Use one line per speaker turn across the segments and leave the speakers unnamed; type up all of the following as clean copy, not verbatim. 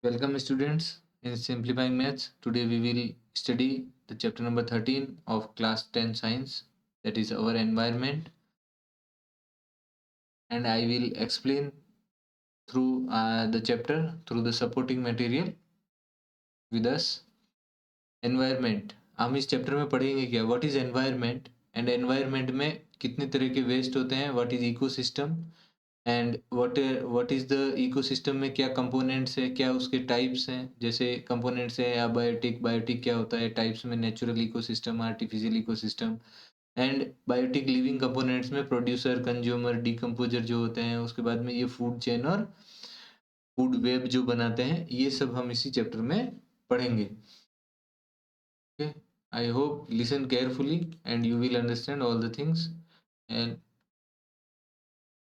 Welcome students in Simplifying Maths. Today we will study the chapter number 13 of class 10 science, that is our environment, and I will explain through the chapter through the supporting material with us. Environment, हम इस chapter में पढ़ेंगे क्या, what is environment and environment में कितने तरह के waste होते हैं, what is ecosystem and what is the ecosystem में क्या कंपोनेंट्स है, क्या उसके टाइप्स हैं, जैसे कंपोनेंट्स है अबायोटिक, बायोटिक क्या होता है, टाइप्स में natural ecosystem, artificial ecosystem and biotic living components में प्रोड्यूसर, कंज्यूमर, डिकम्पोजर जो होते हैं, उसके बाद में ये फूड चेन और फूड वेब जो बनाते हैं, ये सब हम इसी चैप्टर में पढ़ेंगे. Okay, I hope listen carefully and you will understand all the things, and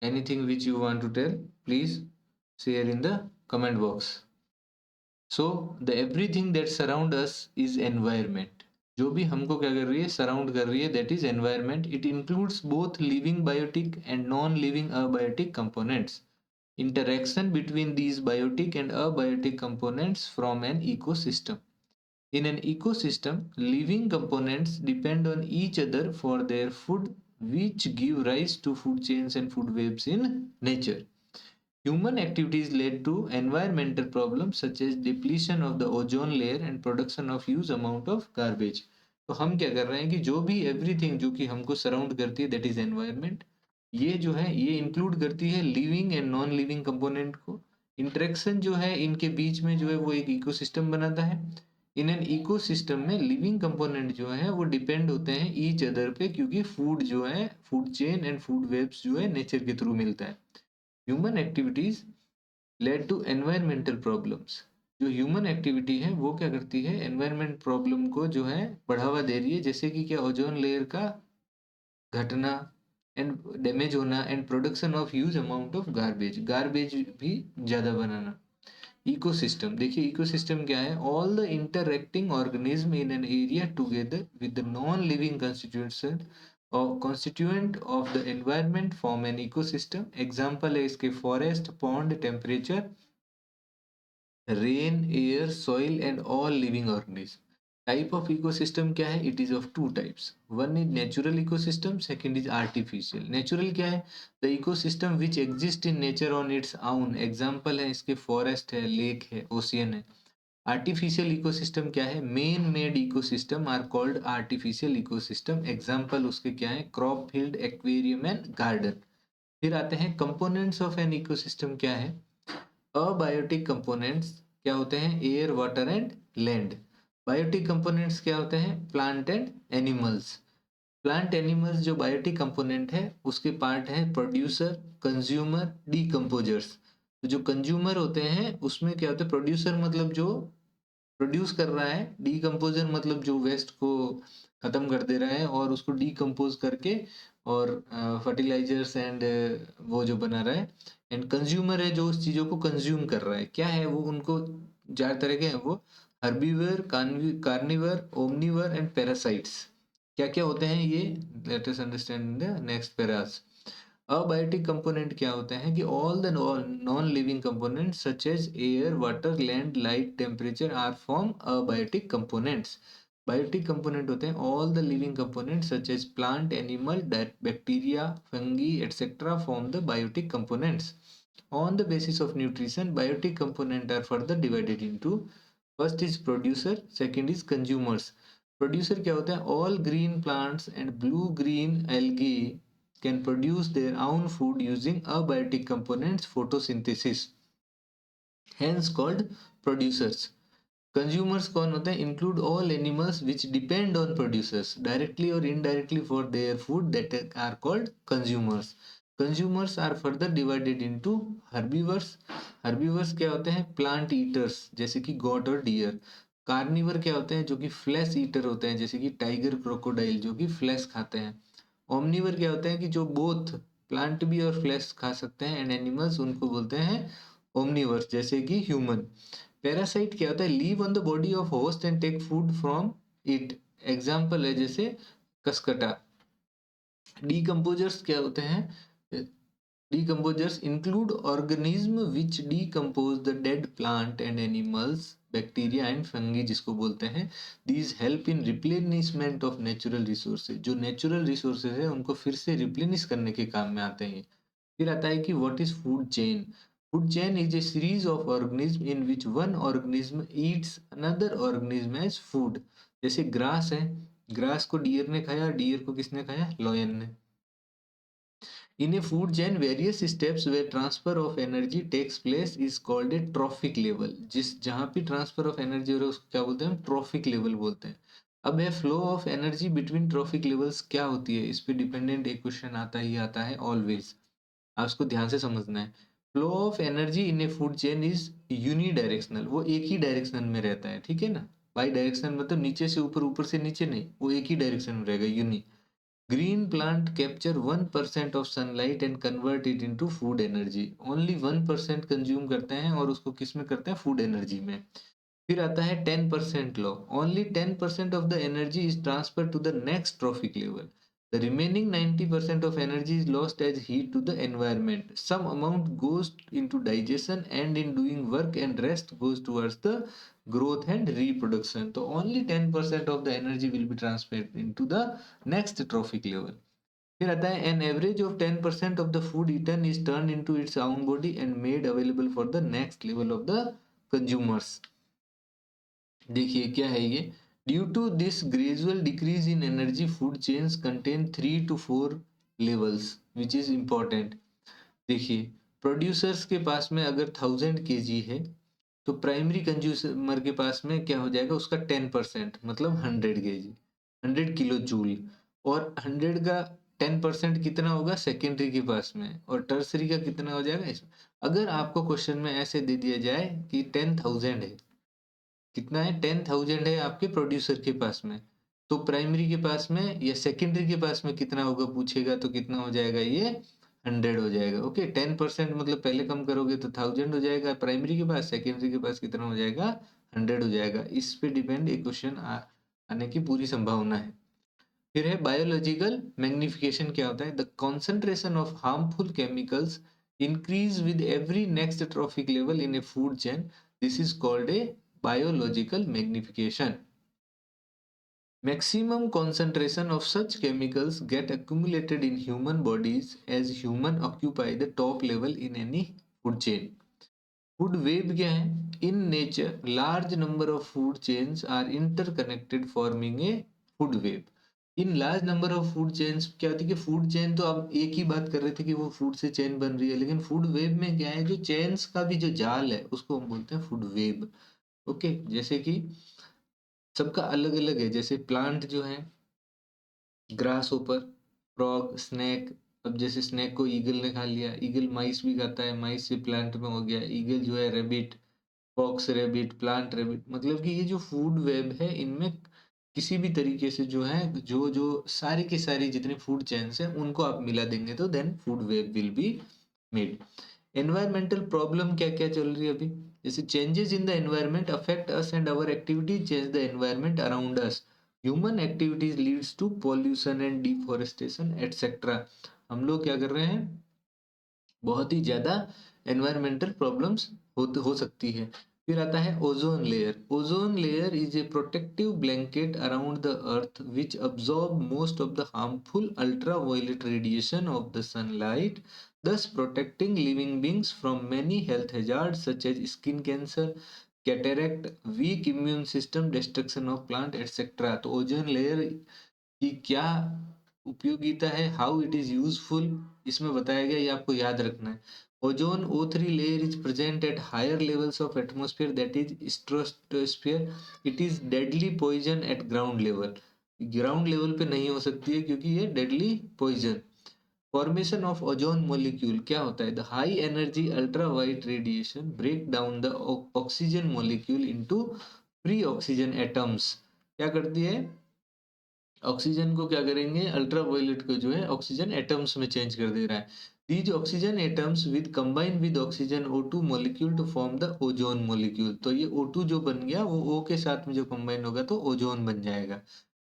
anything which you want to tell, please share in the comment box. So the everything that surround us is environment. जो भी हमको क्या कर रही है, surround कर रही है, that is environment. It includes both living biotic and non-living abiotic components. Interaction between these biotic and abiotic components from an ecosystem. In an ecosystem, living components depend on each other for their food, which give rise to food chains and food webs in nature. Human activities led to environmental problems such as depletion of the ozone layer and production of huge amount of garbage. तो हम क्या कर रहे हैं कि जो भी everything जो कि हमको सराउंड करती है, दैट इज एनवायरनमेंट, ये जो है ये इंक्लूड करती है living and non living component को. इंटरेक्शन जो है इनके बीच में जो है वो एक इकोसिस्टम बनाता है. इन एन इकोसिस्टम में लिविंग कंपोनेंट जो है वो डिपेंड होते हैं ईच अदर पे, क्योंकि फूड जो है, food chain and food webs जो है नेचर के थ्रू मिलता है. Human activities led to environmental problems. जो ह्यूमन एक्टिविटी है वो क्या करती है, एनवायरमेंट प्रॉब्लम को जो है बढ़ावा दे रही है, जैसे कि क्या, ओजोन लेयर का घटना एंड डैमेज होना and production of huge amount of garbage भी ज़्यादा बनाना. इकोसिस्टम, देखिए इकोसिस्टम क्या है, all the interacting organism in an area together with the non living constitution or constituent of the environment form an ecosystem. Example है इसके forest, pond, temperature, rain, air, soil and all living organisms. Type of ecosystem क्या है, it is of two types. One is natural ecosystem, second is artificial. Natural क्या है, the ecosystem which exist in nature on its own. Example है इसके forest है, lake है, ocean है. Artificial ecosystem क्या है, man made ecosystem are called artificial ecosystem. Example उसके क्या है, crop field, aquarium and garden. फिर आते हैं कंपोनेंट्स ऑफ एन इकोसिस्टम क्या है. अबायोटिक कंपोनेंट्स क्या होते हैं, air, water and land. Biotic components क्या होते हैं, plant and animals. Plant animals जो बायोटिक कंपोनेंट है उसके पार्ट है प्रोड्यूसर, कंज्यूमर, डीकम्पोजर्स. तो जो कंज्यूमर होते हैं उसमें क्या होता है, प्रोड्यूसर मतलब जो प्रोड्यूस कर रहा है, डीकम्पोजर मतलब जो वेस्ट को खत्म कर दे रहा है और उसको डीकम्पोज करके और फर्टिलाइजर्स एंड वो जो बना रहा है. एंड कंज्यूमर है जो उस चीजों को कंज्यूम कर रहा है. क्या है वो, उनको चार तरह के हैं वो, herbivore, carnivore, omnivore and parasites. क्या क्या होते हैं ये, let us understand in the next paras. Abiotic component क्या होते हैं कि all the non living component such as air, water, land, light, temperature are from abiotic components. Biotic component होते हैं all the living component such as plant, animal, bacteria, fungi etcetera from the biotic components. On the basis of nutrition, biotic component are further divided into, first is producer, second is consumers. Producer क्या होता है, all green plants and blue green algae can produce their own food using abiotic components photosynthesis, hence called producers. Consumers कौन होते हैं, include all animals which depend on producers directly or indirectly for their food, that are called consumers. Consumers are further divided into herbivores. Herbivores क्या होते हैं, plant eaters जैसे कि goat और deer. Carnivore क्या होते हैं, जो कि फ्लैश ईटर होते हैं, जैसे कि टाइगर, क्रोकोडाइल, जो कि फ्लैश खाते हैं. ओमनीवर क्या होते हैं कि जो बोथ प्लांट भी और फ्लैश खा सकते हैं एंड एनिमल्स, उनको बोलते हैं ओमनीवर्स, जैसे कि ह्यूमन. पैरासाइट क्या होता है, live on the body of host and take food from it. Example है जैसे कसकटा. डीकम्पोजर्स क्या होते हैं, Decomposers include organisms which decompose the dead plant and animals, bacteria and fungi जिसको बोलते हैं. These help in replenishment of natural resources. जो natural resources है उनको फिर से रिप्लेनिश करने के काम में आते हैं. फिर आता है कि what is food chain. Food chain is a series of organism in which one organism eats another organism as food. जैसे ग्रास है, ग्रास को डियर ने खाया, डियर को किसने खाया, लॉयन ने. In a food chain, various steps where transfer of energy takes place is called a trophic level. जिस जहाँ पे ट्रांसफर ऑफ एनर्जी हो रहा है उसको क्या बोलते हैं, ट्रॉफिक लेवल बोलते हैं. अब है flow of energy between trophic levels क्या होती है, इस पे डिपेंडेंट एक क्वेश्चन आता ही आता है ऑलवेज. आप उसको ध्यान से समझना है. Flow of energy in A food chain is unidirectional. वो एक ही डायरेक्शन में रहता है, ठीक है ना. बाई डायरेक्शन मतलब नीचे से ऊपर, ऊपर से नीचे नहीं, वो एक ही डायरेक्शन में रहेगा, uni. Green plant capture 1% of sunlight and convert it into food energy. Only 1% consume करते हैं और उसको किस में करते हैं, फूड एनर्जी में. फिर आता है 10% law. Only 10% of the energy is transferred to the next trophic level. The remaining 90% of energy is lost as heat to the environment. Some amount goes into digestion and in doing work, and rest goes towards the growth and reproduction. So only 10% of the energy will be transferred into the next trophic level. फिर आता है an average of 10% of the food eaten is turned into its own body and made available for the next level of the consumers. देखिए क्या है ये. Due to this gradual decrease in energy food chains contain 3 to 4 levels which is important. देखिए producers के पास में अगर 1000 kg है तो प्राइमरी कंज्यूमर के पास में क्या हो जाएगा, उसका 10% मतलब 100 kg, 100 kJ. और 100 का 10% कितना होगा सेकेंडरी के पास में, और टर्सरी का कितना हो जाएगा इसमें. अगर आपको क्वेश्चन में ऐसे दे दिया जाए कि 10,000 है, कितना है, 10,000 है आपके प्रोड्यूसर के पास में, तो प्राइमरी के पास में या सेकेंडरी के पास में कितना होगा पूछेगा तो कितना हो जाएगा, ये 100 हो जाएगा. ओके 10% मतलब पहले कम करोगे तो 1000 हो जाएगा प्राइमरी के पास, सेकेंडरी के पास कितना हो जाएगा, 100 हो जाएगा. इस पे डिपेंड एक क्वेश्चन आने की पूरी संभावना है. फिर है बायोलॉजिकल मैग्निफिकेशन. क्या होता है, the concentration of harmful chemicals increase with every next trophic level in A food chain. This is called a biological magnification. Maximum concentration of such chemicals get accumulated in human bodies as human occupy the top level in any food chain. Food web क्या है, in nature large number of food chains are interconnected forming a food web. In large number of food chains क्या होती है कि food chain तो आप एक ही बात कर रहे थे कि वो फूड से चेन बन रही है, लेकिन फूड वेब में क्या है, जो चेन्स का भी जो जाल है उसको हम बोलते हैं फूड वेब. ओके जैसे कि सबका अलग अलग है. जैसे प्लांट जो है, ग्रास ऊपर, फ्रॉग, स्नेक. अब जैसे स्नेक को ईगल ने खा लिया, ईगल माइस भी खाता है, माइस से प्लांट में हो गया, ईगल जो है rabbit, fox rabbit, plant rabbit. मतलब कि ये जो फूड वेब है इनमें किसी भी तरीके से जो है, जो जो सारी की सारी जितनी फूड चेन्स है उनको आप मिला देंगे तो then food web will be made. Environmental problem क्या क्या चल रही है अभी, जैसे changes in the environment affect us and our activity change the environment around us. Human activities leads to pollution and deforestation etcetera. हम लोग क्या कर रहे हैं, बहुत ही ज्यादा एनवायरमेंटल प्रॉब्लम्स हो सकती है. फिर आता है ozone layer. Ozone layer is a protective blanket around the earth which absorb most of the harmful ultraviolet radiation of the sunlight, thus protecting living beings from many health hazards such as skin cancer, cataract, weak immune system, destruction of plant etc. तो ozone layer की क्या उपयोगिता है, how it is useful, इसमें बताया गया, ये आपको याद रखना है. Ozone O3 layer is present at higher levels of atmosphere that is stratosphere. It is deadly poison at ground level. Ground level पे नहीं हो सकती है क्योंकि ये deadly poison. Formation of ozone molecule क्या होता है, the high energy ultraviolet radiation break down the oxygen molecule into free oxygen atoms. क्या करती है, ऑक्सीजन को क्या करेंगे, अल्ट्रावायलेट को जो है ऑक्सीजन एटम्स में चेंज कर दे रहा है. These oxygen atoms with combine with oxygen O2 molecule to form the ozone molecule. तो ये O2 जो बन गया वो O के साथ में जो कंबाइन होगा तो ओजोन बन जाएगा.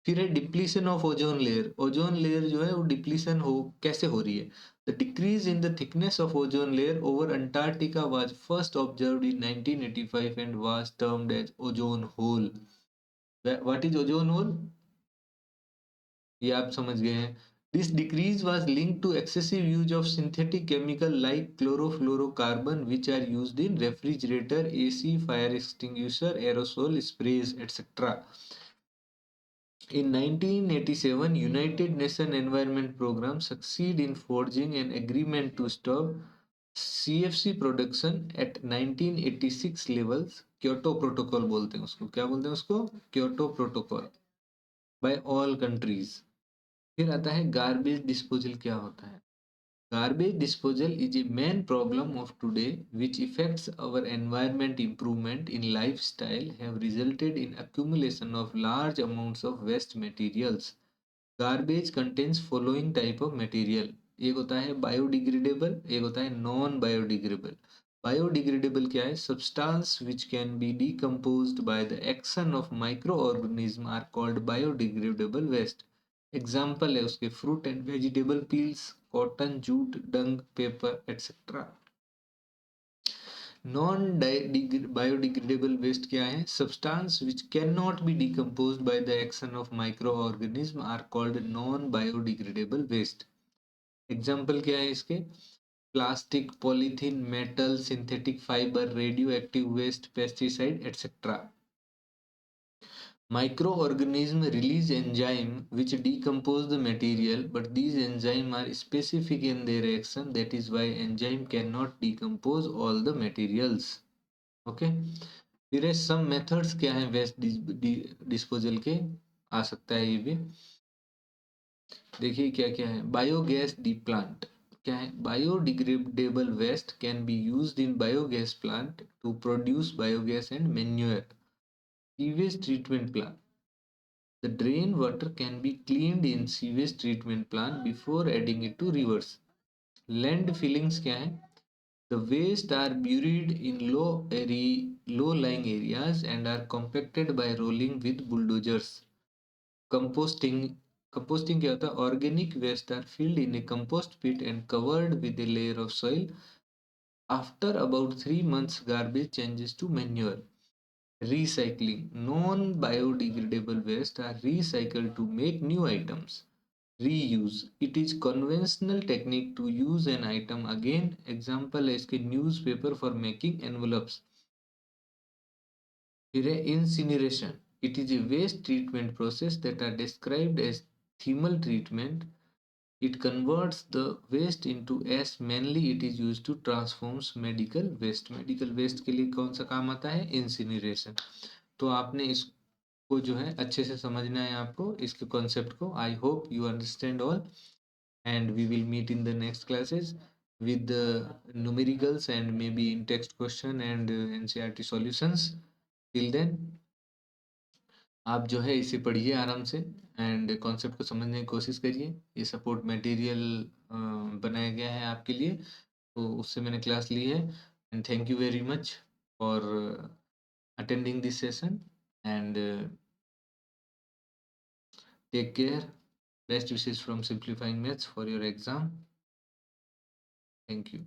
फिर है depletion of ozone layer. Ozone layer जो है वो डिप्लीशन हो कैसे हो रही है? The decrease in the thickness of ozone layer over Antarctica was first observed in 1985 and was termed as ozone hole. What is ozone hole? ये आप समझ गए हैं। This decrease was linked to excessive use of synthetic chemical like chlorofluorocarbon which are used in refrigerator, AC, fire extinguisher, aerosol sprays etcetera. In 1987, United Nations Environment Program succeed in forging an agreement to stop CFC production at 1986 levels. Kyoto protocol बोलते हैं उसको, क्या बोलते हैं उसको? Kyoto protocol, by all countries. फिर आता है गार्बेज डिस्पोजल। क्या होता है? Garbage disposal is a main problem of today which affects our environment. Improvement in lifestyle have resulted in accumulation of large amounts of waste materials. Garbage contains following type of material. एक होता है biodegradable, एक होता है non biodegradable. Biodegradable क्या है? Substance which can be decomposed by the action of microorganism are called biodegradable waste. Example है उसके fruit and vegetable peels, cotton, jute, dung, paper etcetera. Non biodegradable waste क्या है? Substance which can not be decomposed by the action of micro organism are called non biodegradable waste. Example क्या है इसके? Plastic, polythene, metal, synthetic fibre, radio active waste, pesticide etcetera. Microorganisms release enzyme which decompose the material, but these enzymes are specific in their action. That is why enzyme cannot decompose all the materials. Okay. फिर है some methods क्या है waste disposal के, आ सकता है ये भी। देखिए क्या क्या है। बायोगैस डी प्लांट क्या है? Biodegradable waste can be used in biogas plant to produce biogas and manure. Sewage treatment plant, the drain water can be cleaned in sewage treatment plant before adding it to rivers. Land fillings क्या है? The waste are buried in low lying areas and are compacted by rolling with bulldozers. Composting, composting क्या होता है? Organic waste are filled in a compost pit and covered with a layer of soil. After about 3 months, garbage changes to manure. Recycling, non-biodegradable waste are recycled to make new items. Reuse, it is conventional technique to use an item again. Example है इसके newspaper for making envelopes. फिर है incineration, it is a waste treatment process that are described as thermal treatment. It converts the waste into ash. Mainly it is used to transforms medical waste. Medical waste के लिए कौन सा काम आता है? Incineration. तो आपने इसको जो है अच्छे से समझना है आपको, इसके कॉन्सेप्ट को। I hope you understand all and we will meet in the next classes with the numericals and maybe in text question and NCERT solutions. Till then आप जो है इसे पढ़िए आराम से एंड कॉन्सेप्ट को समझने की कोशिश करिए। ये सपोर्ट मटेरियल बनाया गया है आपके लिए, तो उससे मैंने क्लास ली है। And thank you very much for attending this session and take care. Best wishes from Simplifying Maths for your exam. Thank you.